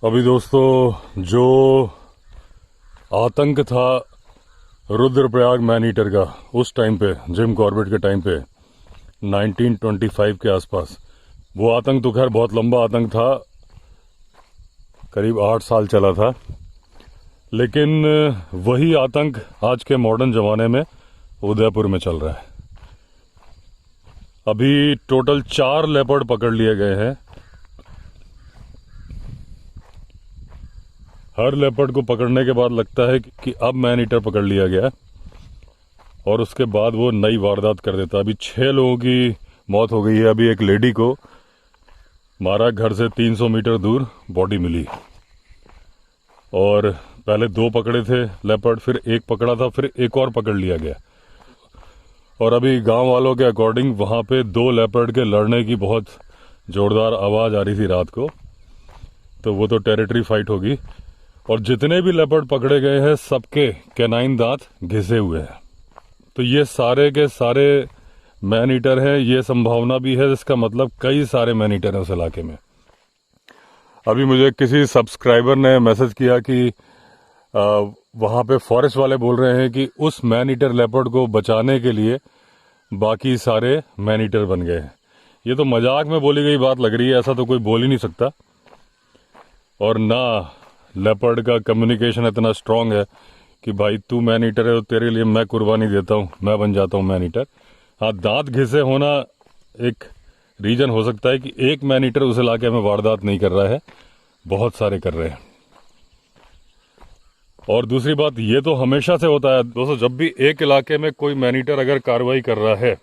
अभी दोस्तों जो आतंक था रुद्रप्रयाग मैन ईटर का उस टाइम पे, जिम कॉर्बेट के टाइम पे 1925 के आसपास, वो आतंक तो खैर बहुत लंबा आतंक था, करीब 8 साल चला था। लेकिन वही आतंक आज के मॉडर्न ज़माने में उदयपुर में चल रहा है। अभी टोटल 4 लेपर्ड पकड़ लिए गए हैं। हर लेपर्ड को पकड़ने के बाद लगता है कि अब मैन ईटर पकड़ लिया गया और उसके बाद वो नई वारदात कर देता। अभी 6 लोगों की मौत हो गई है। अभी एक लेडी को मारा, घर से 300 मीटर दूर बॉडी मिली। और पहले 2 पकड़े थे लेपर्ड, फिर 1 पकड़ा था, फिर एक और पकड़ लिया गया। और अभी गांव वालों के अकॉर्डिंग वहां पे 2 लेपर्ड के लड़ने की बहुत जोरदार आवाज आ रही थी रात को, तो वो तो टेरिटरी फाइट होगी। और जितने भी लेपर्ड पकड़े गए हैं सबके कैनाइन दांत घिसे हुए हैं, तो ये सारे के सारे मैन ईटर हैं। ये संभावना भी है, इसका मतलब कई सारे मैन ईटर हैं उस इलाके में। अभी मुझे किसी सब्सक्राइबर ने मैसेज किया कि वहाँ पे फॉरेस्ट वाले बोल रहे हैं कि उस मैन ईटर लेपर्ड को बचाने के लिए बाकी सारे मैन ईटर बन गए हैं। ये तो मजाक में बोली गई बात लग रही है, ऐसा तो कोई बोल ही नहीं सकता। और ना लेपर्ड का कम्युनिकेशन इतना स्ट्रांग है कि भाई तू मैन ईटर है तो तेरे लिए मैं कुर्बानी देता हूँ, मैं बन जाता हूँ मैन ईटर। हाँ, दांत घिसे होना एक रीजन हो सकता है कि एक मैन ईटर उस इलाके में वारदात नहीं कर रहा है, बहुत सारे कर रहे हैं। और दूसरी बात, ये तो हमेशा से होता है दोस्तों, जब भी एक इलाके में कोई मैन ईटर अगर कार्रवाई कर रहा है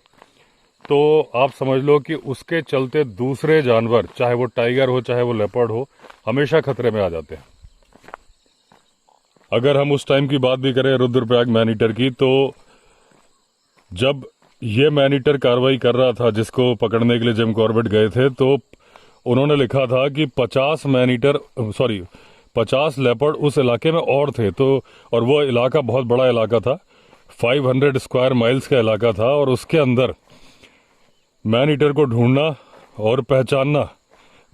तो आप समझ लो कि उसके चलते दूसरे जानवर, चाहे वो टाइगर हो चाहे वो लेपर्ड हो, हमेशा खतरे में आ जाते हैं। अगर हम उस टाइम की बात भी करें रुद्रप्रयाग मैन ईटर की, तो जब ये मैन ईटर कार्रवाई कर रहा था, जिसको पकड़ने के लिए जिम कॉर्बेट गए थे, तो उन्होंने लिखा था कि 50 लेपर्ड उस इलाके में और थे। तो और वो इलाका बहुत बड़ा इलाका था, 500 स्क्वायर माइल्स का इलाका था, और उसके अंदर मैन ईटर को ढूंढना और पहचानना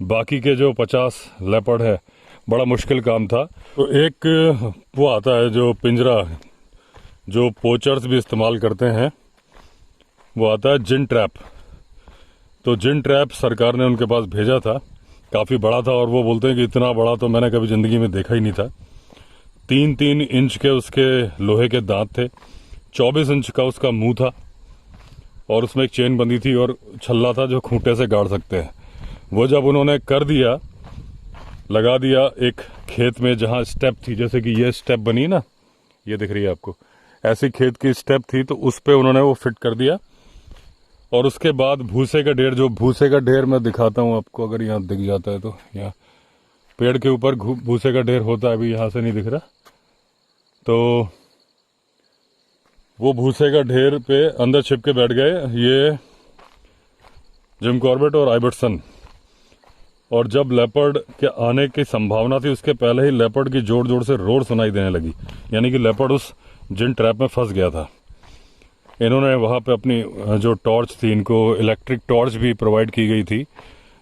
बाकी के जो 50 लेपर्ड है बड़ा मुश्किल काम था। तो एक वो आता है जो पिंजरा, जो पोचर्स भी इस्तेमाल करते हैं, वो आता है जिन ट्रैप। तो जिन ट्रैप सरकार ने उनके पास भेजा था, काफ़ी बड़ा था, और वो बोलते हैं कि इतना बड़ा तो मैंने कभी ज़िंदगी में देखा ही नहीं था। 3-3 इंच के उसके लोहे के दांत थे, 24 इंच का उसका मुंह था, और उसमें एक चेन बंधी थी और छल्ला था जो खूंटे से गाड़ सकते हैं। वो जब उन्होंने कर दिया, लगा दिया एक खेत में जहाँ स्टेप थी, जैसे कि ये स्टेप बनी ना, ये दिख रही है आपको, ऐसी खेत की स्टेप थी, तो उस पे उन्होंने वो फिट कर दिया। और उसके बाद भूसे का ढेर, जो भूसे का ढेर मैं दिखाता हूँ आपको, अगर यहाँ दिख जाता है तो, यहाँ पेड़ के ऊपर भूसे का ढेर होता है, अभी यहाँ से नहीं दिख रहा, तो वो भूसे का ढेर पे अंदर छिप के बैठ गए ये जिम कॉर्बेट और आइबर्टसन। और जब लेपर्ड के आने की संभावना थी, उसके पहले ही लेपर्ड की जोर जोर से रोर सुनाई देने लगी, यानी कि लेपर्ड उस जिन ट्रैप में फंस गया था। इन्होंने वहाँ पे अपनी जो टॉर्च थी, इनको इलेक्ट्रिक टॉर्च भी प्रोवाइड की गई थी,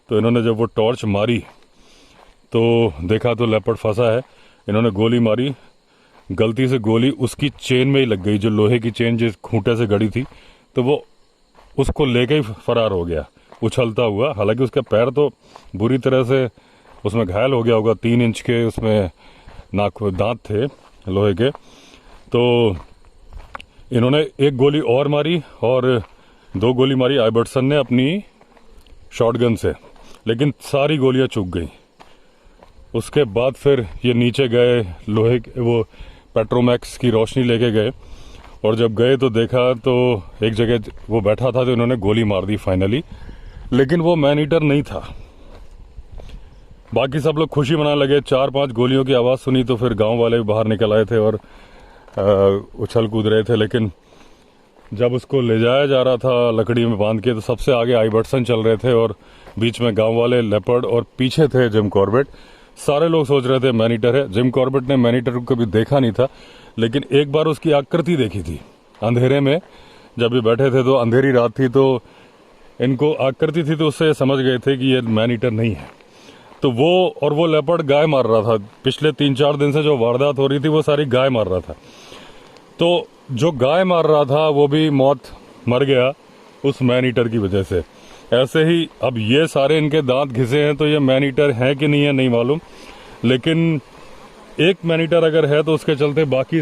तो इन्होंने जब वो टॉर्च मारी तो देखा तो लेपर्ड फंसा है। इन्होंने गोली मारी, गलती से गोली उसकी चेन में ही लग गई, जो लोहे की चेन जिस खूंटे से गड़ी थी, तो वो उसको लेके ही फरार हो गया उछलता हुआ। हालांकि उसका पैर तो बुरी तरह से उसमें घायल हो गया होगा, 3 इंच के उसमें दांत थे लोहे के। तो इन्होंने एक गोली और मारी और 2 गोली मारी आइबर्टसन ने अपनी शॉटगन से, लेकिन सारी गोलियां चूक गई। उसके बाद फिर ये नीचे गए, लोहे वो पेट्रोमैक्स की रोशनी लेके गए, और जब गए तो देखा तो एक जगह वो बैठा था, तो इन्होंने गोली मार दी फाइनली, लेकिन वो मैन ईटर नहीं था। बाकी सब लोग खुशी मनाने लगे। 4-5 गोलियों की आवाज़ सुनी तो फिर गांव वाले भी बाहर निकल आए थे और उछल कूद रहे थे। लेकिन जब उसको ले जाया जा रहा था लकड़ी में बांध के, तो सबसे आगे आइबर्टसन चल रहे थे और बीच में गांव वाले, लेपर्ड, और पीछे थे जिम कॉर्बेट। सारे लोग सोच रहे थे मैन ईटर है। जिम कॉर्बेट ने मैन ईटर को कभी देखा नहीं था, लेकिन एक बार उसकी आकृति देखी थी अंधेरे में, जब ये बैठे थे, तो अंधेरी रात थी, तो इनको आकृति थी, तो उससे समझ गए थे कि ये मैन ईटर नहीं है। तो वो लेपर्ड गाय मार रहा था। पिछले 3-4 दिन से जो वारदात हो रही थी वो सारी गाय मार रहा था। तो जो गाय मार रहा था वो भी मर गया उस मैन ईटर की वजह से। ऐसे ही अब ये सारे इनके दांत घिसे हैं, तो ये मैन ईटर हैं कि नहीं है नहीं मालूम, लेकिन एक मैन ईटर अगर है तो उसके चलते बाकी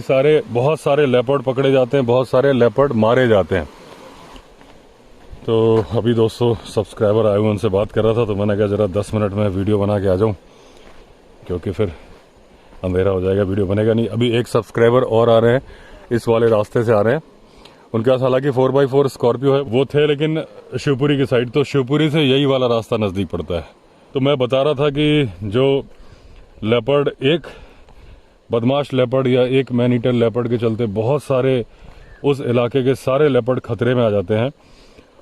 बहुत सारे लेपर्ड पकड़े जाते हैं, बहुत सारे लेपर्ड मारे जाते हैं। तो अभी 200 सब्सक्राइबर आए हुए, उनसे बात कर रहा था, तो मैंने कहा जरा 10 मिनट में वीडियो बना के आ जाऊं, क्योंकि फिर अंधेरा हो जाएगा, वीडियो बनेगा नहीं। अभी एक सब्सक्राइबर और आ रहे हैं, इस वाले रास्ते से आ रहे हैं। उनके पास हालांकि 4x4 स्कॉर्पियो है, वो थे लेकिन शिवपुरी की साइड, तो शिवपुरी से यही वाला रास्ता नज़दीक पड़ता है। तो मैं बता रहा था कि जो लेपर्ड, एक बदमाश लेपर्ड या एक मैन ईटर लेपर्ड के चलते बहुत सारे उस इलाके के सारे लेपर्ड खतरे में आ जाते हैं।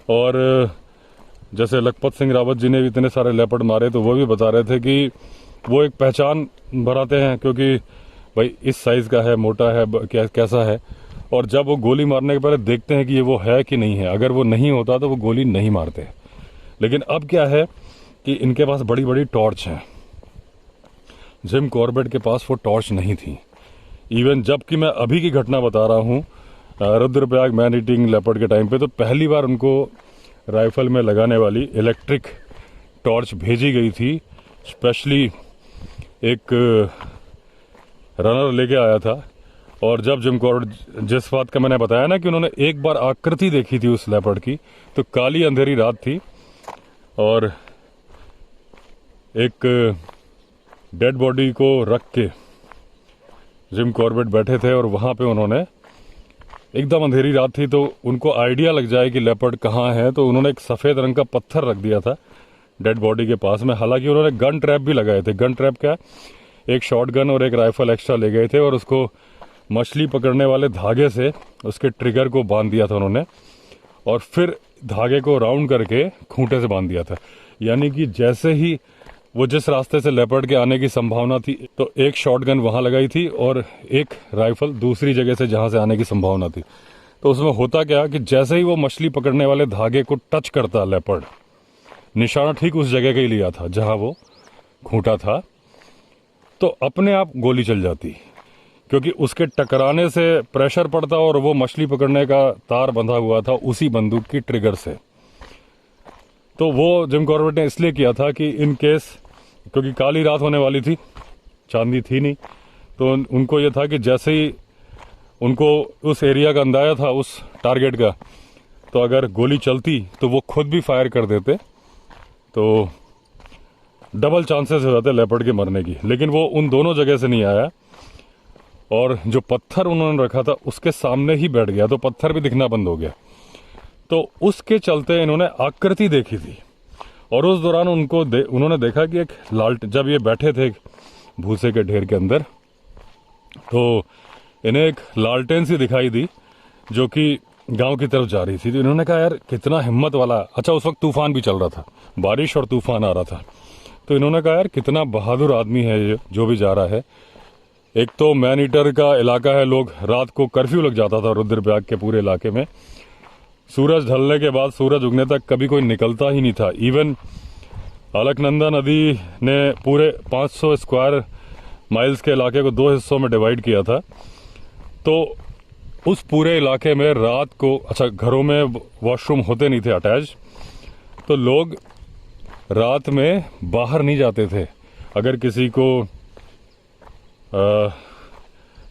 और जैसे लखपत सिंह रावत जी ने भी इतने सारे लेपर्ड मारे, तो वो भी बता रहे थे कि वो एक पहचान बनाते हैं, क्योंकि भाई इस साइज़ का है, मोटा है, कैसा है। और जब वो गोली मारने के पहले देखते हैं कि ये वो है कि नहीं है। अगर वो नहीं होता तो वो गोली नहीं मारते। लेकिन अब क्या है कि इनके पास बड़ी बड़ी टॉर्च हैं। जिम कॉर्बेट के पास वो टॉर्च नहीं थी। इवन जबकि मैं अभी की घटना बता रहा हूँ, रुद्रप्रयाग मैन ईटिंग लेपर्ड के टाइम पे, तो पहली बार उनको राइफल में लगाने वाली इलेक्ट्रिक टॉर्च भेजी गई थी। स्पेशली एक रनर लेके आया था। और जब जिम कॉर्बेट, जिस बात का मैंने बताया ना कि उन्होंने एक बार आकृति देखी थी उस लेपर्ड की, तो काली अंधेरी रात थी और एक डेड बॉडी को रख के जिम कॉर्बेट बैठे थे, और वहाँ पे उन्होंने, एकदम अंधेरी रात थी तो उनको आइडिया लग जाए कि लेपर्ड कहाँ है, तो उन्होंने एक सफ़ेद रंग का पत्थर रख दिया था डेड बॉडी के पास में। हालांकि उन्होंने गन ट्रैप भी लगाए थे। गन ट्रैप क्या, एक शॉट गन और एक राइफल एक्स्ट्रा ले गए थे, और उसको मछली पकड़ने वाले धागे से उसके ट्रिगर को बांध दिया था उन्होंने, और फिर धागे को राउंड करके खूंटे से बांध दिया था। यानी कि जैसे ही वो जिस रास्ते से लेपर्ड के आने की संभावना थी, तो एक शॉटगन वहां लगाई थी और एक राइफल दूसरी जगह से जहां से आने की संभावना थी। तो उसमें होता क्या कि जैसे ही वो मछली पकड़ने वाले धागे को टच करता लेपर्ड, निशाना ठीक उस जगह का ही लिया था जहां वो खूंटा था, तो अपने आप गोली चल जाती, क्योंकि उसके टकराने से प्रेशर पड़ता और वो मछली पकड़ने का तार बंधा हुआ था उसी बंदूक की ट्रिगर से। तो वो जिम कॉर्बेट ने इसलिए किया था कि इन केस, क्योंकि काली रात होने वाली थी, चांदी थी नहीं, तो उनको ये था कि जैसे ही उनको उस एरिया का अंदाजा था, उस टारगेट का, तो अगर गोली चलती तो वो खुद भी फायर कर देते, तो डबल चांसेस हो जाते लेपर्ड के मरने की। लेकिन वो उन दोनों जगह से नहीं आया, और जो पत्थर उन्होंने रखा था उसके सामने ही बैठ गया, तो पत्थर भी दिखना बंद हो गया। तो उसके चलते इन्होंने आकृति देखी थी, और उस दौरान उन्होंने देखा कि एक जब ये बैठे थे भूसे के ढेर के अंदर, तो इन्हें एक लालटेन सी दिखाई दी जो कि गांव की तरफ जा रही थी। तो इन्होंने कहा यार कितना हिम्मत वाला, अच्छा उस वक्त तूफान भी चल रहा था, बारिश और तूफान आ रहा था, तो इन्होंने कहा यार कितना बहादुर आदमी है ये जो भी जा रहा है। एक तो मैन ईटर का इलाका है, लोग रात को कर्फ्यू लग जाता था रुद्रप्रयाग के पूरे इलाके में। सूरज ढलने के बाद सूरज उगने तक कभी कोई निकलता ही नहीं था। इवन अलकनंदा नदी ने पूरे 500 स्क्वायर माइल्स के इलाके को 2 हिस्सों में डिवाइड किया था। तो उस पूरे इलाके में रात को, अच्छा घरों में वॉशरूम होते नहीं थे अटैच, तो लोग रात में बाहर नहीं जाते थे। अगर किसी को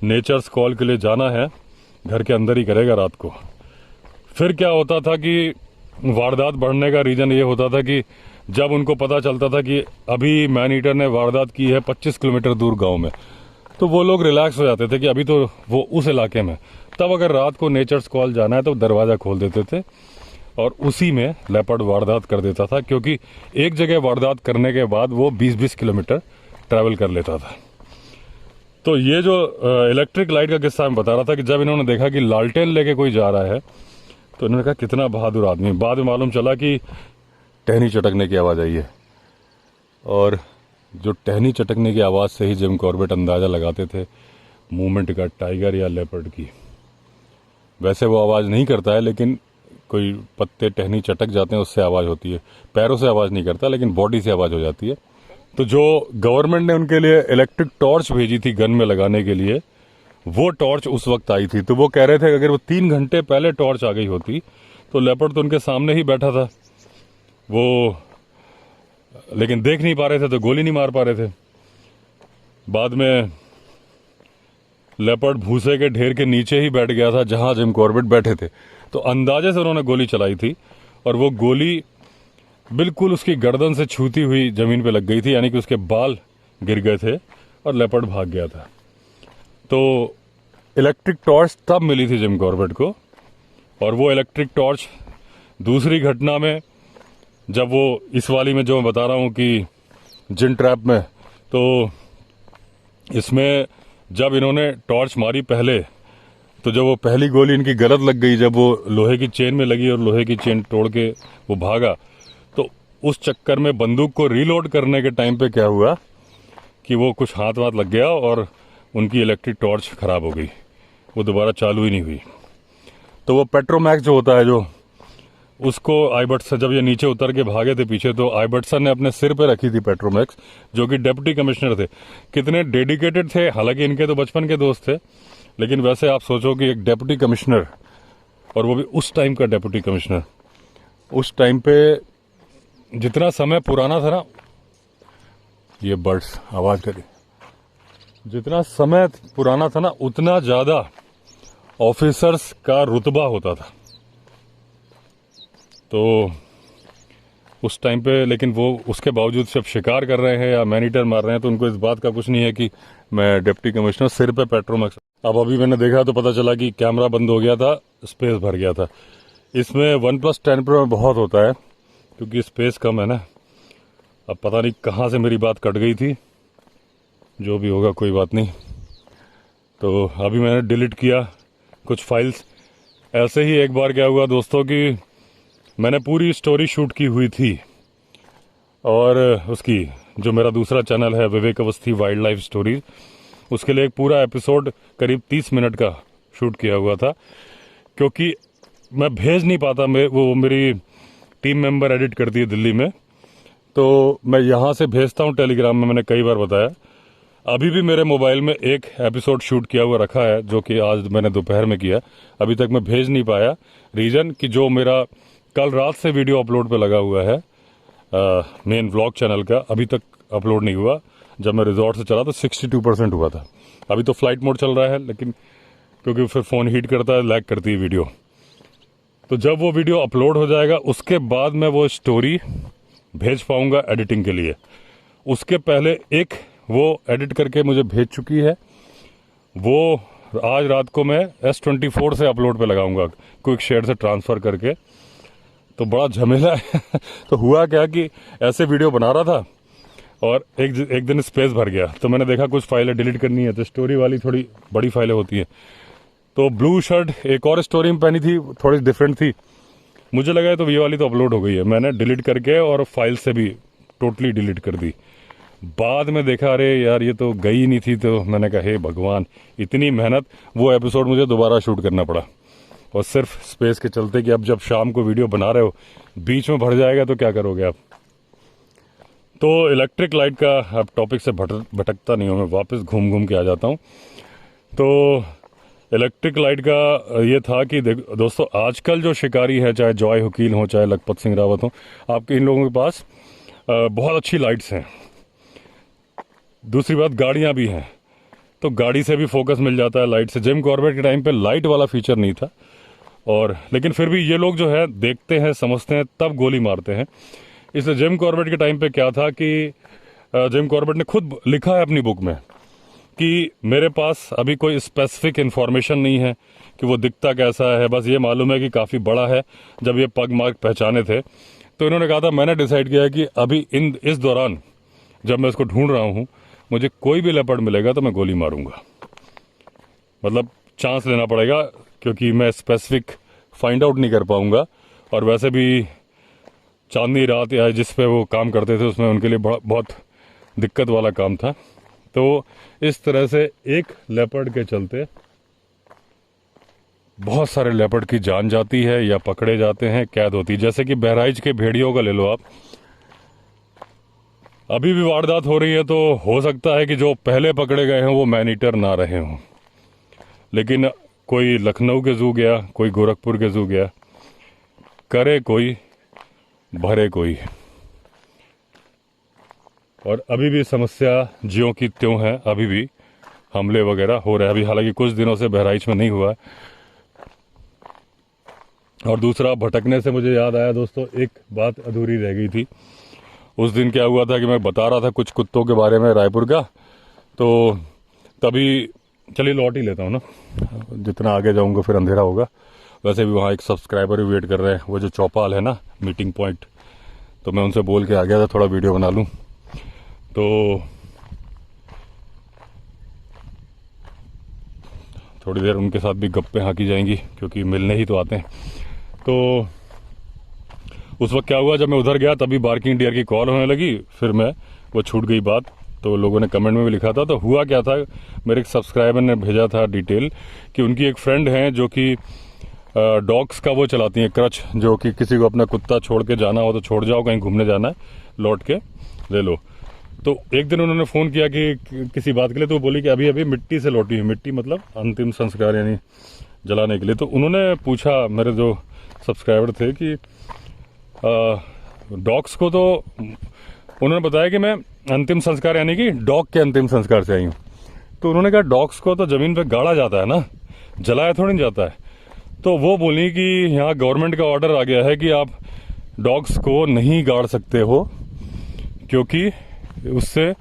नेचर्स कॉल के लिए जाना है, घर के अंदर ही करेगा रात को। फिर क्या होता था कि वारदात बढ़ने का रीजन ये होता था कि जब उनको पता चलता था कि अभी मैन ईटर ने वारदात की है 25 किलोमीटर दूर गांव में, तो वो लोग रिलैक्स हो जाते थे कि अभी तो वो उस इलाके में। तब अगर रात को नेचर्स कॉल जाना है तो दरवाज़ा खोल देते थे और उसी में लेपर्ड वारदात कर देता था, क्योंकि एक जगह वारदात करने के बाद वो 20-20 किलोमीटर ट्रैवल कर लेता था। तो ये जो इलेक्ट्रिक लाइट का किस्सा मैं बता रहा था कि जब इन्होंने देखा कि लालटेन लेके कोई जा रहा है, तो इन्होंने कहा कितना बहादुर आदमी। बाद में मालूम चला कि टहनी चटकने की आवाज़ आई है, और जो टहनी चटकने की आवाज़ से ही जिम कॉर्बेट अंदाज़ा लगाते थे मूवमेंट का, टाइगर या लेपर्ड की। वैसे वो आवाज़ नहीं करता है, लेकिन कोई पत्ते टहनी चटक जाते हैं उससे आवाज़ होती है। पैरों से आवाज़ नहीं करता, लेकिन बॉडी से आवाज़ हो जाती है। तो जो गवर्नमेंट ने उनके लिए इलेक्ट्रिक टॉर्च भेजी थी गन में लगाने के लिए, वो टॉर्च उस वक्त आई थी। तो वो कह रहे थे कि अगर वो 3 घंटे पहले टॉर्च आ गई होती तो लेपर्ड तो उनके सामने ही बैठा था वो, लेकिन देख नहीं पा रहे थे तो गोली नहीं मार पा रहे थे। बाद में लेपर्ड भूसे के ढेर के नीचे ही बैठ गया था जहां जिम कॉर्बेट बैठे थे। तो अंदाजे से उन्होंने गोली चलाई थी और वो गोली बिल्कुल उसकी गर्दन से छूती हुई जमीन पे लग गई थी, यानी कि उसके बाल गिर गए थे और लेपर्ड भाग गया था। तो इलेक्ट्रिक टॉर्च तब मिली थी जिम कॉर्बेट को, और वो इलेक्ट्रिक टॉर्च दूसरी घटना में, जब वो इस वाली में जो मैं बता रहा हूँ कि जिन ट्रैप में, तो इसमें जब इन्होंने टॉर्च मारी पहले, तो जब वो पहली गोली इनकी गलत लग गई, जब वो लोहे की चेन में लगी और लोहे की चेन तोड़ के वो भागा, तो उस चक्कर में बंदूक को रीलोड करने के टाइम पे क्या हुआ कि वो कुछ हाथ वाथ लग गया और उनकी इलेक्ट्रिक टॉर्च खराब हो गई, वो दोबारा चालू ही नहीं हुई। तो वो पेट्रोमैक्स जो होता है, जो उसको आइबर्टसन, जब ये नीचे उतर के भागे थे पीछे, तो आइबर्टसन ने अपने सिर पे रखी थी पेट्रोमैक्स, जो कि डिप्टी कमिश्नर थे। कितने डेडिकेटेड थे, हालांकि इनके तो बचपन के दोस्त थे, लेकिन वैसे आप सोचो कि एक डिप्टी कमिश्नर, और वो भी उस टाइम का डिप्टी कमिश्नर, उस टाइम पे जितना समय पुराना था ना, ये बर्ड्स आवाज करी, जितना समय पुराना था ना उतना ज्यादा ऑफिसर्स का रुतबा होता था। तो उस टाइम पे, लेकिन वो उसके बावजूद जब शिकार कर रहे हैं या मैनीटर मार रहे हैं तो उनको इस बात का कुछ नहीं है कि मैं डिप्टी कमिश्नर, सिर पे पेट्रोमैक्स। अब अभी मैंने देखा तो पता चला कि कैमरा बंद हो गया था, स्पेस भर गया था। इसमें 1+10 प्रो में बहुत होता है क्योंकि स्पेस कम है ना। अब पता नहीं कहाँ से मेरी बात कट गई थी, जो भी होगा कोई बात नहीं। तो अभी मैंने डिलीट किया कुछ फाइल्स। ऐसे ही एक बार क्या हुआ दोस्तों कि मैंने पूरी स्टोरी शूट की हुई थी, और उसकी जो मेरा दूसरा चैनल है विवेक अवस्थी वाइल्ड लाइफ स्टोरीज, उसके लिए एक पूरा एपिसोड करीब 30 मिनट का शूट किया हुआ था, क्योंकि मैं भेज नहीं पाता, वो मेरी टीम मेंबर एडिट करती है दिल्ली में, तो मैं यहाँ से भेजता हूँ टेलीग्राम में, मैंने कई बार बताया। अभी भी मेरे मोबाइल में एक एपिसोड शूट किया हुआ रखा है, जो कि आज मैंने दोपहर में किया, अभी तक मैं भेज नहीं पाया। रीज़न कि जो मेरा कल रात से वीडियो अपलोड पे लगा हुआ है मेन व्लॉग चैनल का, अभी तक अपलोड नहीं हुआ। जब मैं रिजॉर्ट से चला तो 62% हुआ था। अभी तो फ्लाइट मोड चल रहा है, लेकिन क्योंकि फिर फ़ोन हीट करता है, लैग करती है वीडियो। तो जब वो वीडियो अपलोड हो जाएगा उसके बाद मैं वो स्टोरी भेज पाऊंगा एडिटिंग के लिए। उसके पहले एक वो एडिट करके मुझे भेज चुकी है, वो आज रात को मैं S24 से अपलोड पे लगाऊंगा, क्विक शेयर से ट्रांसफ़र करके। तो बड़ा झमेला है। तो हुआ क्या कि ऐसे वीडियो बना रहा था और एक दिन स्पेस भर गया, तो मैंने देखा कुछ फाइलें डिलीट करनी है, तो स्टोरी वाली थोड़ी बड़ी फाइलें होती हैं। तो ब्लू शर्ट एक और स्टोरी में पहनी थी, थोड़ी डिफरेंट थी, मुझे लगा तो ये वाली तो अपलोड हो गई है। मैंने डिलीट करके और फाइल से भी टोटली डिलीट कर दी। बाद में देखा अरे यार ये तो गई नहीं थी, तो मैंने कहा हे भगवान, इतनी मेहनत, वो एपिसोड मुझे दोबारा शूट करना पड़ा, और सिर्फ स्पेस के चलते कि अब जब शाम को वीडियो बना रहे हो बीच में भर जाएगा तो क्या करोगे आप। तो इलेक्ट्रिक लाइट का अब टॉपिक से भटकता नहीं हूँ मैं, वापस घूम घूम के आ जाता हूँ। तो इलेक्ट्रिक लाइट का ये था कि दोस्तों आजकल जो शिकारी है, चाहे जॉय हुकील हो चाहे लखपत सिंह रावत हो, आपके इन लोगों के पास बहुत अच्छी लाइट्स हैं। दूसरी बात गाड़ियाँ भी हैं, तो गाड़ी से भी फोकस मिल जाता है लाइट से। जिम कॉर्बेट के टाइम पे लाइट वाला फीचर नहीं था, और लेकिन फिर भी ये लोग जो है देखते हैं, समझते हैं, तब गोली मारते हैं। इसलिए जिम कॉर्बेट के टाइम पे क्या था कि जिम कॉर्बेट ने खुद लिखा है अपनी बुक में कि मेरे पास अभी कोई स्पेसिफिक इन्फॉर्मेशन नहीं है कि वो दिखता कैसा है, बस ये मालूम है कि काफ़ी बड़ा है। जब ये पग मार्क पहचाने थे तो इन्होंने कहा था मैंने डिसाइड किया है कि अभी इस दौरान जब मैं इसको ढूंढ रहा हूँ, मुझे कोई भी लेपर्ड मिलेगा तो मैं गोली मारूंगा। मतलब चांस लेना पड़ेगा, क्योंकि मैं स्पेसिफिक फाइंड आउट नहीं कर पाऊंगा। और वैसे भी चांदनी रात या जिस पे वो काम करते थे उसमें उनके लिए बहुत दिक्कत वाला काम था। तो इस तरह से एक लेपर्ड के चलते बहुत सारे लेपर्ड की जान जाती है या पकड़े जाते हैं, कैद होती है। जैसे कि बहराइच के भेड़ियों का ले लो आप, अभी भी वारदात हो रही है, तो हो सकता है कि जो पहले पकड़े गए हैं वो मैन ईटर ना रहे हों, लेकिन कोई लखनऊ के जू गया, कोई गोरखपुर के जू गया, करे कोई भरे कोई। और अभी भी समस्या ज्यों की त्यों है, अभी भी हमले वगैरह हो रहे हैं। अभी हालांकि कुछ दिनों से बहराइच में नहीं हुआ है। और दूसरा, भटकने से मुझे याद आया दोस्तों, एक बात अधूरी रह गई थी। उस दिन क्या हुआ था कि मैं बता रहा था कुछ कुत्तों के बारे में रायपुर का, तो तभी चलिए लौट ही लेता हूँ ना, जितना आगे जाऊँगा फिर अंधेरा होगा। वैसे भी वहाँ एक सब्सक्राइबर भी वेट कर रहे हैं, वो जो चौपाल है ना, मीटिंग पॉइंट, तो मैं उनसे बोल के आ गया था थोड़ा वीडियो बना लूँ। तो थोड़ी देर उनके साथ भी गप्पे हाँकी जाएंगी, क्योंकि मिलने ही तो आते हैं। तो उस वक्त क्या हुआ, जब मैं उधर गया तभी बार्किंग डियर की कॉल होने लगी, फिर मैं वो छूट गई बात। तो लोगों ने कमेंट में भी लिखा था। तो हुआ क्या था, मेरे एक सब्सक्राइबर ने भेजा था डिटेल कि उनकी एक फ्रेंड है जो कि डॉग्स का वो चलाती हैं, क्रच, जो कि किसी को अपना कुत्ता छोड़ के जाना हो तो छोड़ जाओ, कहीं घूमने जाना है, लौट के ले लो। तो एक दिन उन्होंने फ़ोन किया कि किसी बात के लिए, तो वो बोली कि अभी अभी मिट्टी से लौटी है। मिट्टी मतलब अंतिम संस्कार, यानी जलाने के लिए। तो उन्होंने पूछा, मेरे जो सब्सक्राइबर थे, कि डॉग्स को, तो उन्होंने बताया कि मैं अंतिम संस्कार यानी कि डॉग के अंतिम संस्कार से आई हूँ। तो उन्होंने कहा डॉग्स को तो ज़मीन पे गाड़ा जाता है ना, जलाया थोड़ी नहीं जाता है। तो वो बोली कि यहाँ गवर्नमेंट का ऑर्डर आ गया है कि आप डॉग्स को नहीं गाड़ सकते हो, क्योंकि उससे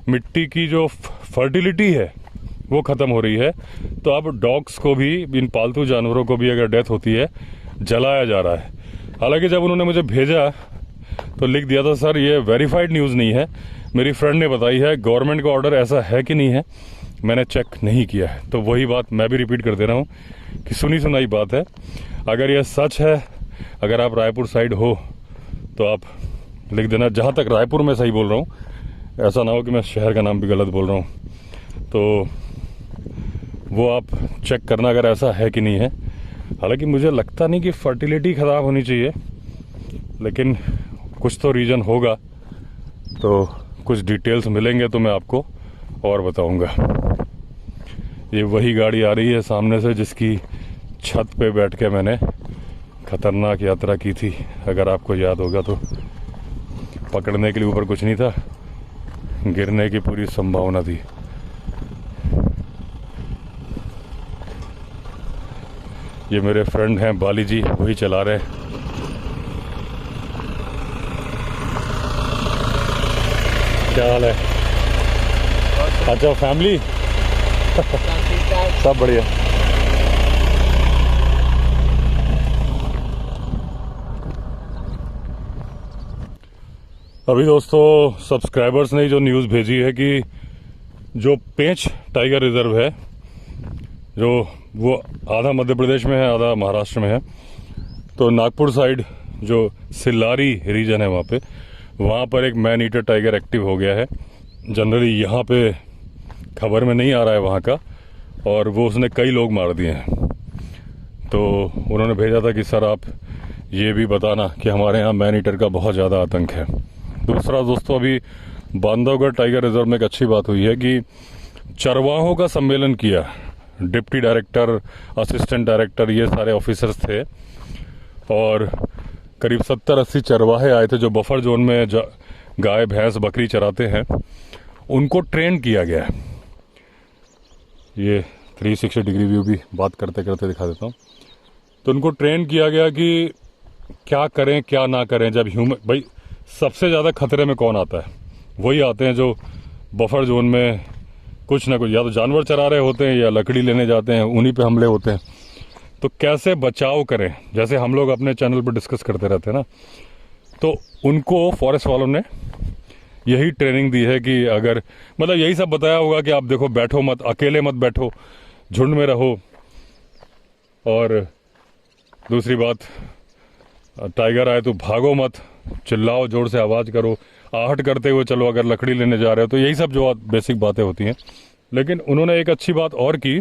मिट्टी की जो फर्टिलिटी है वो ख़त्म हो रही है। तो अब डॉग्स को भी, इन पालतू जानवरों को भी अगर डेथ होती है, जलाया जा रहा है। हालांकि जब उन्होंने मुझे भेजा तो लिख दिया था, सर ये वेरीफाइड न्यूज़ नहीं है, मेरी फ्रेंड ने बताई है, गवर्नमेंट का ऑर्डर ऐसा है कि नहीं है, मैंने चेक नहीं किया है। तो वही बात मैं भी रिपीट कर दे रहा हूँ कि सुनी सुनाई बात है। अगर यह सच है, अगर आप रायपुर साइड हो तो आप लिख देना। जहाँ तक रायपुर में सही बोल रहा हूँ, ऐसा ना हो कि मैं शहर का नाम भी गलत बोल रहा हूँ। तो वो आप चेक करना अगर ऐसा है कि नहीं है। हालांकि मुझे लगता नहीं कि फर्टिलिटी ख़राब होनी चाहिए, लेकिन कुछ तो रीज़न होगा। तो कुछ डिटेल्स मिलेंगे तो मैं आपको और बताऊंगा। ये वही गाड़ी आ रही है सामने से, जिसकी छत पे बैठ के मैंने खतरनाक यात्रा की थी, अगर आपको याद होगा तो। पकड़ने के लिए ऊपर कुछ नहीं था, गिरने की पूरी संभावना थी। ये मेरे फ्रेंड हैं बाली जी, वही चला रहे हैं। क्या हाल है? अच्छा, फैमिली सब बढ़िया। अभी दोस्तों सब्सक्राइबर्स ने जो न्यूज़ भेजी है कि जो पेंच टाइगर रिजर्व है, जो वो आधा मध्य प्रदेश में है, आधा महाराष्ट्र में है। तो नागपुर साइड जो सिल्लारी रीजन है, वहाँ पर एक मैन ईटर टाइगर एक्टिव हो गया है। जनरली यहाँ पे खबर में नहीं आ रहा है वहाँ का, और वो उसने कई लोग मार दिए हैं। तो उन्होंने भेजा था कि सर आप ये भी बताना कि हमारे यहाँ मैन ईटर का बहुत ज़्यादा आतंक है। दूसरा दोस्तों, अभी बांधवगढ़ टाइगर रिजर्व में एक अच्छी बात हुई है कि चरवाहों का सम्मेलन किया। डिप्टी डायरेक्टर, असिस्टेंट डायरेक्टर, ये सारे ऑफिसर्स थे, और करीब 70-80 चरवाहे आए थे जो बफर जोन में गाय, भैंस, बकरी चराते हैं। उनको ट्रेन किया गया है। ये 360 डिग्री व्यू भी बात करते करते दिखा देता हूँ। तो उनको ट्रेन किया गया कि क्या करें क्या ना करें। जब भाई सबसे ज़्यादा खतरे में कौन आता है? वही आते हैं जो बफर जोन में कुछ ना कुछ, या तो जानवर चरा रहे होते हैं या लकड़ी लेने जाते हैं, उन्हीं पे हमले होते हैं। तो कैसे बचाव करें, जैसे हम लोग अपने चैनल पर डिस्कस करते रहते हैं ना, तो उनको फॉरेस्ट वालों ने यही ट्रेनिंग दी है कि अगर, मतलब यही सब बताया होगा कि आप देखो, बैठो मत, अकेले मत बैठो, झुंड में रहो। और दूसरी बात, टाइगर आए तो भागो मत, चिल्लाओ, जोर से आवाज़ करो, आहट करते हुए चलो अगर लकड़ी लेने जा रहे हो। तो यही सब जो बेसिक बातें होती हैं। लेकिन उन्होंने एक अच्छी बात और की,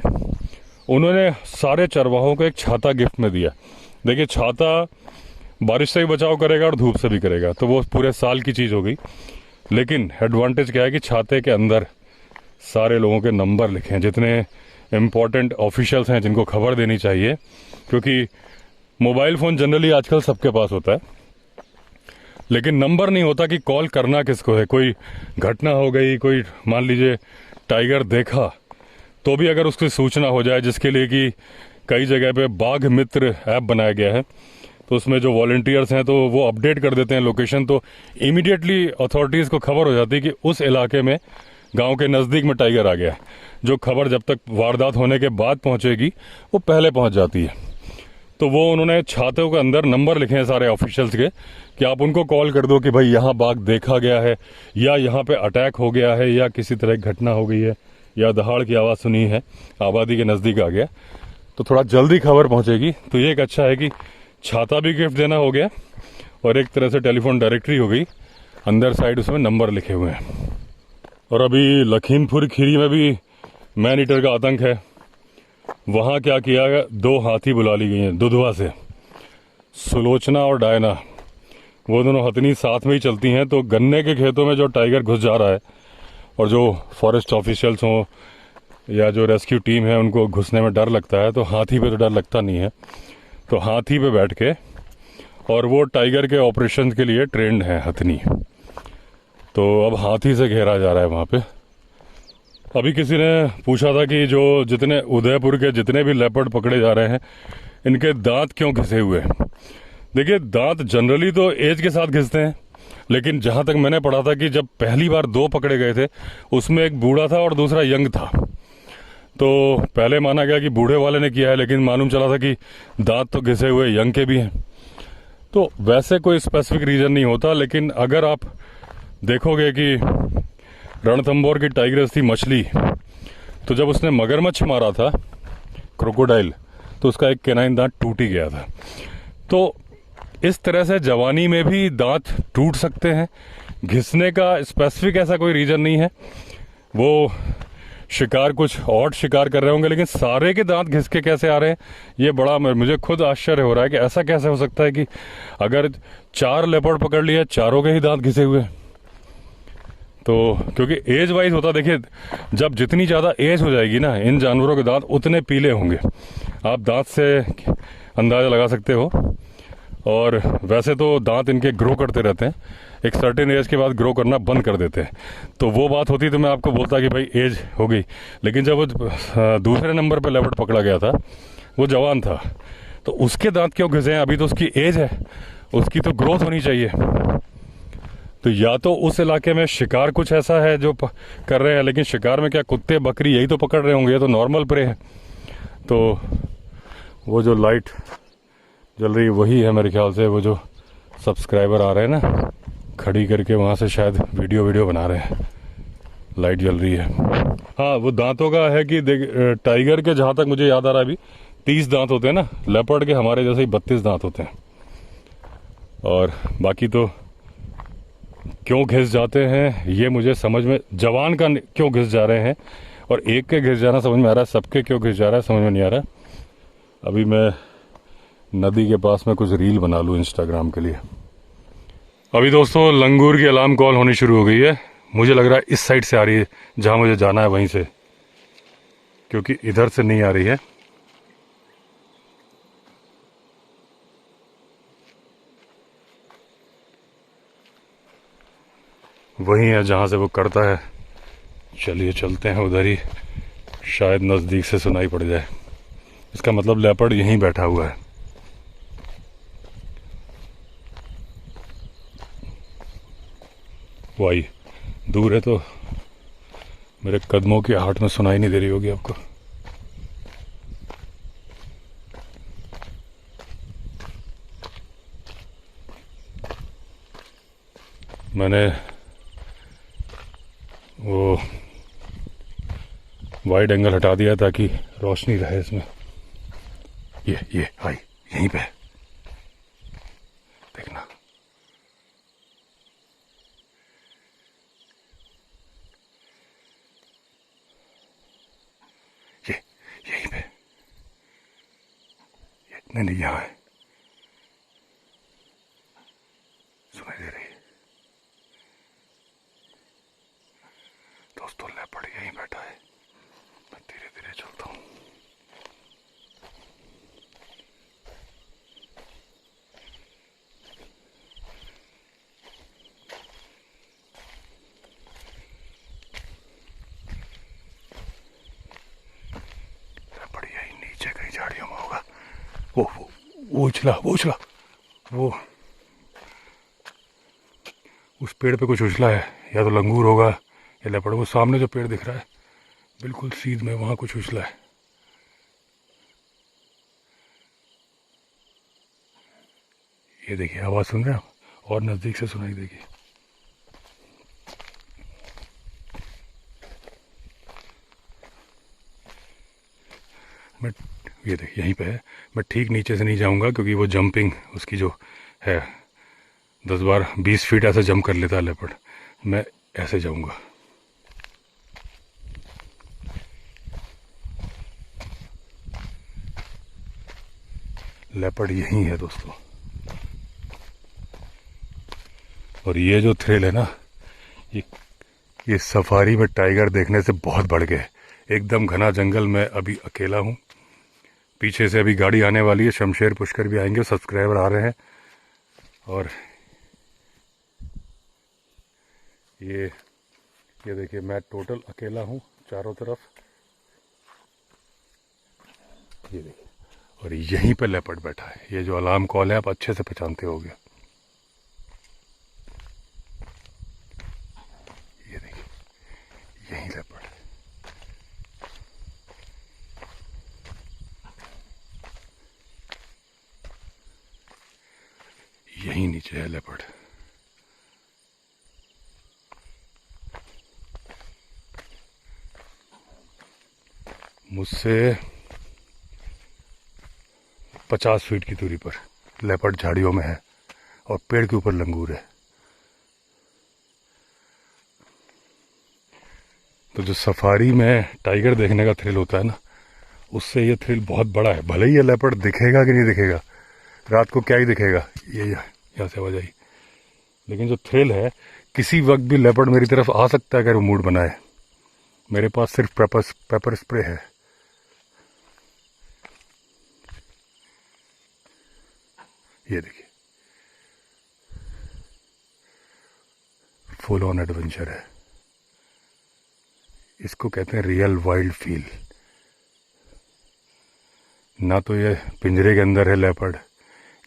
उन्होंने सारे चरवाहों को एक छाता गिफ्ट में दिया। देखिए, छाता बारिश से भी बचाव करेगा और धूप से भी करेगा, तो वो पूरे साल की चीज़ हो गई। लेकिन एडवांटेज क्या है कि छाते के अंदर सारे लोगों के नंबर लिखे हैं, जितने इम्पोर्टेंट ऑफिशियल्स हैं जिनको खबर देनी चाहिए, क्योंकि मोबाइल फ़ोन जनरली आजकल सबके पास होता है, लेकिन नंबर नहीं होता कि कॉल करना किसको है। कोई घटना हो गई, कोई मान लीजिए टाइगर देखा, तो भी अगर उसकी सूचना हो जाए, जिसके लिए कि कई जगह पे बाघ मित्र ऐप बनाया गया है, तो उसमें जो वॉलंटियर्स हैं तो वो अपडेट कर देते हैं लोकेशन, तो इमीडिएटली अथॉरिटीज़ को खबर हो जाती है कि उस इलाके में गांव के नज़दीक में टाइगर आ गया है। जो खबर जब तक वारदात होने के बाद पहुंचेगी वो पहले पहुंच जाती है। तो वो उन्होंने छातों के अंदर नंबर लिखे हैं सारे ऑफिशियल्स के, कि आप उनको कॉल कर दो कि भाई यहाँ बाघ देखा गया है, या यहाँ पे अटैक हो गया है, या किसी तरह की घटना हो गई है, या दहाड़ की आवाज़ सुनी है, आबादी के नज़दीक आ गया, तो थोड़ा जल्दी खबर पहुँचेगी। तो ये एक अच्छा है कि छाता भी गिफ्ट देना हो गया और एक तरह से टेलीफोन डायरेक्टरी हो गई, अंदर साइड उसमें नंबर लिखे हुए हैं। और अभी लखीमपुर खीरी में भी मैन ईटर का आतंक है। वहाँ क्या किया गया, 2 हाथी बुला ली गई हैं दुधवा से, सुलोचना और डायना, वो दोनों हथनी साथ में ही चलती हैं। तो गन्ने के खेतों में जो टाइगर घुस जा रहा है, और जो फॉरेस्ट ऑफिशियल्स हों या जो रेस्क्यू टीम है उनको घुसने में डर लगता है, तो हाथी पे तो डर लगता नहीं है। तो हाथी पे बैठ के, और वो टाइगर के ऑपरेशन के लिए ट्रेंड है हथनी, तो अब हाथी से घेरा जा रहा है वहाँ पे। अभी किसी ने पूछा था कि जो जितने उदयपुर के जितने भी लेपर्ड पकड़े जा रहे हैं, इनके दांत क्यों घिसे हुए हैं। देखिए, दांत जनरली तो एज के साथ घिसते हैं, लेकिन जहाँ तक मैंने पढ़ा था कि जब पहली बार 2 पकड़े गए थे, उसमें एक बूढ़ा था और दूसरा यंग था। तो पहले माना गया कि बूढ़े वाले ने किया है, लेकिन मालूम चला था कि दांत तो घिसे हुए यंग के भी हैं। तो वैसे कोई स्पेसिफिक रीज़न नहीं होता, लेकिन अगर आप देखोगे कि रणथंभौर की टाइग्रेस थी मछली, तो जब उसने मगरमच्छ मारा था, क्रोकोडाइल, तो उसका एक कैनाइन दांत टूट ही गया था। तो इस तरह से जवानी में भी दांत टूट सकते हैं। घिसने का स्पेसिफिक ऐसा कोई रीज़न नहीं है। वो शिकार कुछ और शिकार कर रहे होंगे, लेकिन सारे के दांत घिस के कैसे आ रहे हैं, ये बड़ा मुझे खुद आश्चर्य हो रहा है कि ऐसा कैसे हो सकता है कि अगर 4 लेपर्ड पकड़ लिए, चारों के ही दांत घिसे हुए। तो क्योंकि एज वाइज होता, देखिए जब जितनी ज़्यादा एज हो जाएगी ना, इन जानवरों के दांत उतने पीले होंगे, आप दांत से अंदाज़ा लगा सकते हो। और वैसे तो दांत इनके ग्रो करते रहते हैं, एक सर्टेन एज के बाद ग्रो करना बंद कर देते हैं। तो वो बात होती तो मैं आपको बोलता कि भाई एज हो गई, लेकिन जब वो दूसरे नंबर पे लेपर्ड पकड़ा गया था, वो जवान था, तो उसके दांत क्यों घिसे हैं? अभी तो उसकी एज है, उसकी तो ग्रोथ होनी चाहिए। तो या तो उस इलाके में शिकार कुछ ऐसा है जो कर रहे हैं, लेकिन शिकार में क्या कुत्ते बकरी यही तो पकड़ रहे होंगे, ये तो नॉर्मल प्रे है। तो वो जो लाइट जल रही वही है मेरे ख्याल से, वो जो सब्सक्राइबर आ रहे हैं ना खड़ी करके, वहाँ से शायद वीडियो बना रहे हैं, लाइट जल रही है। हाँ, वो दांतों का है कि देख, टाइगर के जहाँ तक मुझे याद आ रहा है अभी 30 दांत होते हैं ना, लेपर्ड के हमारे जैसे ही 32 दांत होते हैं। और बाकी तो क्यों घिस जाते हैं ये मुझे समझ में, जवान का क्यों घिस जा रहे हैं और एक के घिस जाना समझ में आ रहा है, सबके क्यों घिस जा रहा है समझ में नहीं आ रहा। अभी मैं नदी के पास में कुछ रील बना लूँ इंस्टाग्राम के लिए। अभी दोस्तों लंगूर की अलार्म कॉल होनी शुरू हो गई है, मुझे लग रहा है इस साइड से आ रही है, जहाँ मुझे जाना है वहीं से, क्योंकि इधर से नहीं आ रही है। वहीं है जहाँ से वो करता है। चलिए चलते हैं उधर ही, शायद नज़दीक से सुनाई पड़ जाए। इसका मतलब लेपर्ड यहीं बैठा हुआ है। वाई दूर है तो मेरे कदमों की आहट में सुनाई नहीं दे रही होगी आपको। मैंने वो वाइड एंगल हटा दिया ताकि रोशनी रहे इसमें। ये आई यहीं पे देखना, ये यहीं पे, नहीं यहाँ है, सुनाई दे रही है। चलता हूँ। बढ़िया ही नीचे कहीं झाड़ियों में होगा। वो उछला वो उस पेड़ पे कुछ उछला है, या तो लंगूर होगा या लेपर्ड। वो सामने जो पेड़ दिख रहा है बिल्कुल सीध में, वहाँ कुछ उछला है। ये देखिए, आवाज़ सुन रहे हैं आप, और नज़दीक से सुनाई देगी। मैं ये देखिए यहीं पे है। मैं ठीक नीचे से नहीं जाऊंगा क्योंकि वो जंपिंग उसकी जो है 10-20 फीट ऐसे जंप कर लेता है लेपर्ड। मैं ऐसे जाऊंगा। लेपर्ड यहीं है दोस्तों। और ये जो थ्रिल है ना, ये सफारी में टाइगर देखने से बहुत बढ़ गए। एकदम घना जंगल में अभी अकेला हूँ। पीछे से अभी गाड़ी आने वाली है, शमशेर पुष्कर भी आएंगे, सब्सक्राइबर आ रहे हैं। और ये देखिए, मैं टोटल अकेला हूँ चारों तरफ। ये देखिए, और यहीं पे लेपर्ड बैठा है। ये जो अलार्म कॉल है आप अच्छे से पहचानते होगे। ये देखिए, यहीं लेपर्ड है। यहीं नीचे है लेपर्ड। मुझसे 50 फीट की दूरी पर लेपर्ड झाड़ियों में है और पेड़ के ऊपर लंगूर है। तो जो सफारी में टाइगर देखने का थ्रिल होता है ना, उससे ये थ्रिल बहुत बड़ा है। भले ही ये लेपर्ड दिखेगा कि नहीं दिखेगा, रात को क्या ही दिखेगा, ये यहाँ से आवाज आई, लेकिन जो थ्रिल है, किसी वक्त भी लेपर्ड मेरी तरफ आ सकता है अगर वो मूड बनाए। मेरे पास सिर्फ पेपर स्प्रे है। ये देखिए, फुल ऑन एडवेंचर है। इसको कहते हैं रियल वाइल्ड फील। ना तो ये पिंजरे के अंदर है लेपर्ड,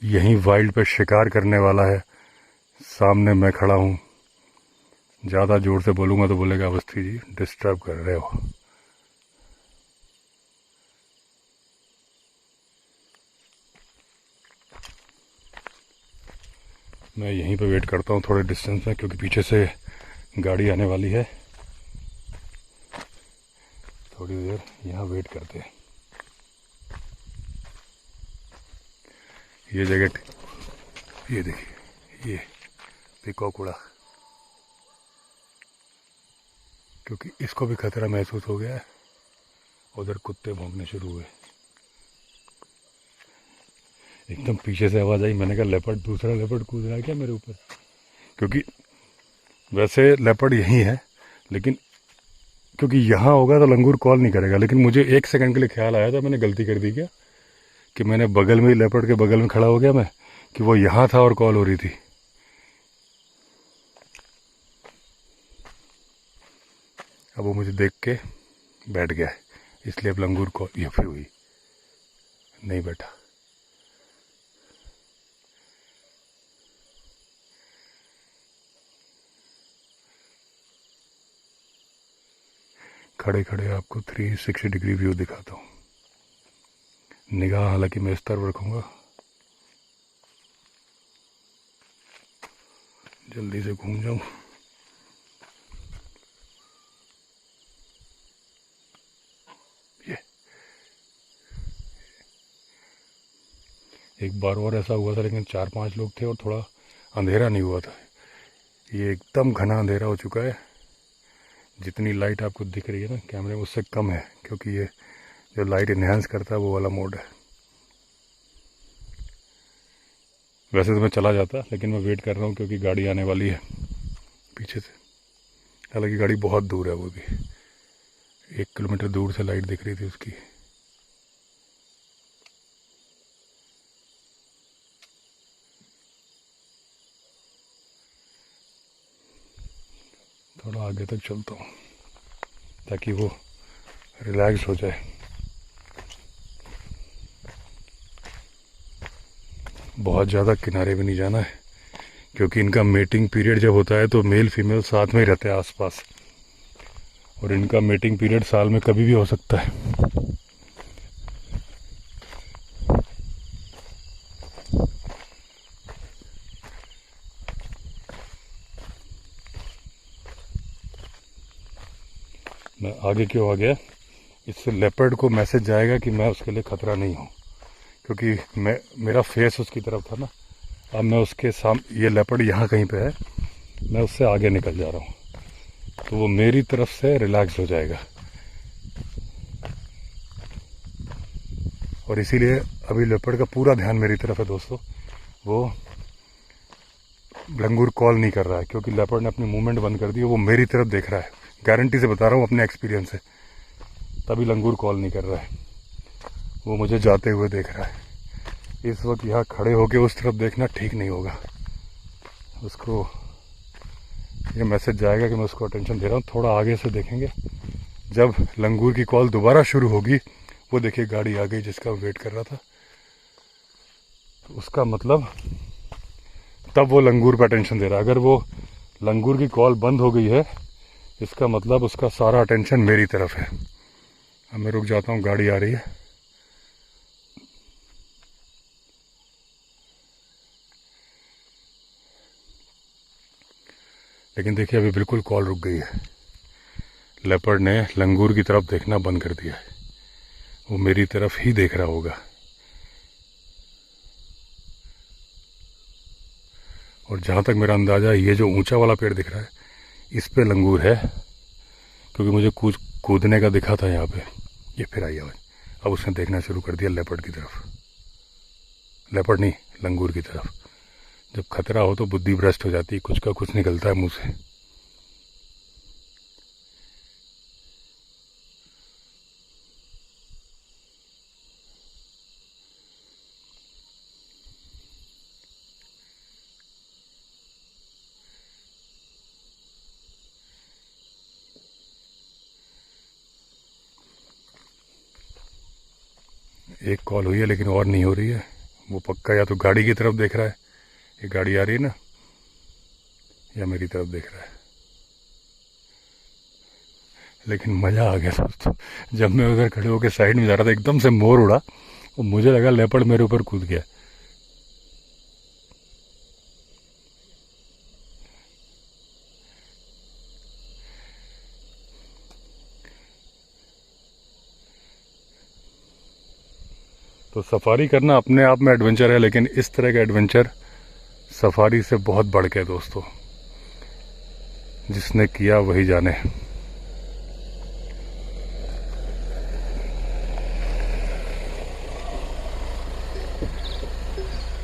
यहीं वाइल्ड पे शिकार करने वाला है। सामने मैं खड़ा हूँ। ज़्यादा जोर से बोलूँगा तो बोलेगा अवस्थी जी डिस्टर्ब कर रहे हो। मैं यहीं पे वेट करता हूँ थोड़े डिस्टेंस में, क्योंकि पीछे से गाड़ी आने वाली है। थोड़ी देर यहाँ वेट करते हैं। ये जगह, ये देखिए, ये पीकॉक उड़ा, क्योंकि इसको भी खतरा महसूस हो गया है। उधर कुत्ते भौंकने शुरू हुए। एकदम पीछे से आवाज़ आई, मैंने कहा लेपर्ड, दूसरा लेपर्ड कूद रहा है क्या मेरे ऊपर? क्योंकि वैसे लेपर्ड यहीं है, लेकिन क्योंकि यहाँ होगा तो लंगूर कॉल नहीं करेगा। लेकिन मुझे 1 सेकंड के लिए ख्याल आया था, मैंने गलती कर दी क्या कि मैंने बगल में, लेपर्ड के बगल में खड़ा हो गया मैं, कि वो यहाँ था और कॉल हो रही थी। अब वो मुझे देख के बैठ गया, इसलिए अब लंगूर कॉल ये फिर हुई, नहीं बैठा। खड़े खड़े आपको 360 डिग्री व्यू दिखाता हूँ। निगाह हालांकि मैं इस तरफ रखूँगा, जल्दी से घूम जाऊँ। ये एक बार और ऐसा हुआ था, लेकिन 4-5 लोग थे और थोड़ा अंधेरा नहीं हुआ था। ये एकदम घना अंधेरा हो चुका है। जितनी लाइट आपको दिख रही है ना कैमरे में, उससे कम है, क्योंकि ये जो लाइट इन्हेंस करता है वो वाला मोड है। वैसे तो मैं चला जाता, लेकिन मैं वेट कर रहा हूँ क्योंकि गाड़ी आने वाली है पीछे से। हालांकि गाड़ी बहुत दूर है वो भी। 1 किलोमीटर दूर से लाइट दिख रही थी उसकी। थोड़ा आगे तक चलता हूँ ताकि वो रिलैक्स हो जाए। बहुत ज़्यादा किनारे भी नहीं जाना है क्योंकि इनका मेटिंग पीरियड जब होता है तो मेल फीमेल साथ में ही रहते हैं आसपास, और इनका मेटिंग पीरियड साल में कभी भी हो सकता है। मैं आगे क्यों आ गया, इससे लेपर्ड को मैसेज जाएगा कि मैं उसके लिए ख़तरा नहीं हूँ, क्योंकि मेरा फेस उसकी तरफ था ना। अब मैं उसके सामने, ये लेपर्ड यहाँ कहीं पे है, मैं उससे आगे निकल जा रहा हूँ तो वो मेरी तरफ से रिलैक्स हो जाएगा। और इसीलिए अभी लेपर्ड का पूरा ध्यान मेरी तरफ है दोस्तों। वो लंगूर कॉल नहीं कर रहा है क्योंकि लेपर्ड ने अपनी मूवमेंट बंद कर दी है, वो मेरी तरफ देख रहा है। गारंटी से बता रहा हूँ अपने एक्सपीरियंस से, तभी लंगूर कॉल नहीं कर रहा है, वो मुझे जाते हुए देख रहा है। इस वक्त यहाँ खड़े होकर उस तरफ देखना ठीक नहीं होगा। उसको ये मैसेज जाएगा कि मैं उसको अटेंशन दे रहा हूँ। थोड़ा आगे से देखेंगे, जब लंगूर की कॉल दोबारा शुरू होगी, वो देखिए गाड़ी आ गई जिसका वेट कर रहा था, तो उसका मतलब तब वो लंगूर पर अटेंशन दे रहा है। अगर वो लंगूर की कॉल बंद हो गई है, इसका मतलब उसका सारा अटेंशन मेरी तरफ है। अब मैं रुक जाता हूँ, गाड़ी आ रही है। लेकिन देखिए अभी बिल्कुल कॉल रुक गई है। लेपर्ड ने लंगूर की तरफ देखना बंद कर दिया है, वो मेरी तरफ ही देख रहा होगा। और जहाँ तक मेरा अंदाज़ा है, ये जो ऊंचा वाला पेड़ दिख रहा है, इस पे लंगूर है, क्योंकि मुझे कूदने का दिखा था यहाँ पे। ये फिर आई आवाज़, अब उसने देखना शुरू कर दिया लेपर्ड की तरफ। लेपर्ड नहीं, लंगूर की तरफ। जब खतरा हो तो बुद्धि भ्रष्ट हो जाती है, कुछ का कुछ निकलता है मुंह से। एक कॉल हुई है लेकिन और नहीं हो रही है। वो पक्का या तो गाड़ी की तरफ देख रहा है, ये गाड़ी आ रही है ना, या मेरी तरफ देख रहा है। लेकिन मज़ा आ गया दोस्तों, जब मैं उधर खड़े होकर साइड में जा रहा था, एकदम से मोर उड़ा और मुझे लगा लेपर्ड मेरे ऊपर कूद गया। तो सफारी करना अपने आप में एडवेंचर है, लेकिन इस तरह का एडवेंचर सफारी से बहुत बढ़ के दोस्तों, जिसने किया वही जाने।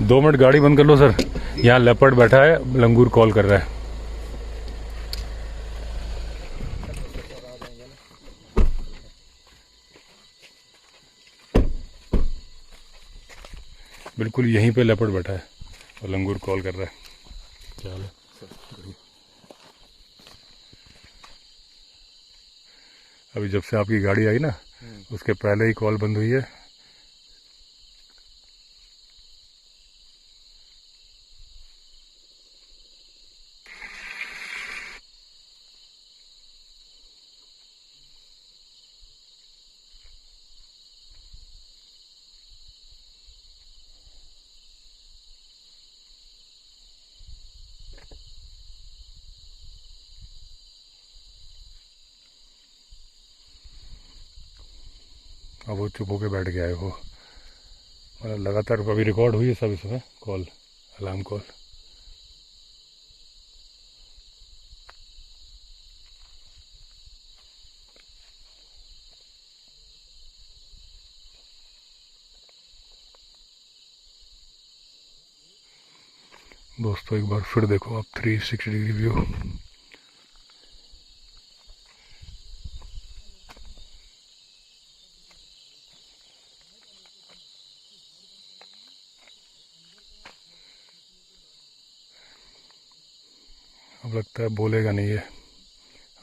दो मिनट गाड़ी बंद कर लो सर, यहाँ लेपर्ड बैठा है, लंगूर कॉल कर रहा है। बिल्कुल यहीं पे लेपर्ड बैठा है और लंगूर कॉल कर रहा है। क्या हाल है सर? अभी जब से आपकी गाड़ी आई ना, उसके पहले ही कॉल बंद हुई है। अब वो चुप होके बैठ गया है। वो मतलब लगातार अभी रिकॉर्ड हुई है सब इसमें कॉल, अलार्म कॉल। दोस्तों एक बार फिर देखो आप 360 डिग्री व्यू। अब लगता है बोलेगा नहीं है,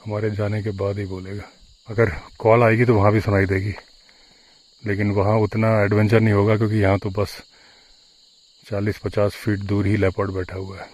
हमारे जाने के बाद ही बोलेगा। अगर कॉल आएगी तो वहाँ भी सुनाई देगी, लेकिन वहाँ उतना एडवेंचर नहीं होगा क्योंकि यहाँ तो बस 40-50 फीट दूर ही लेपर्ड बैठा हुआ है।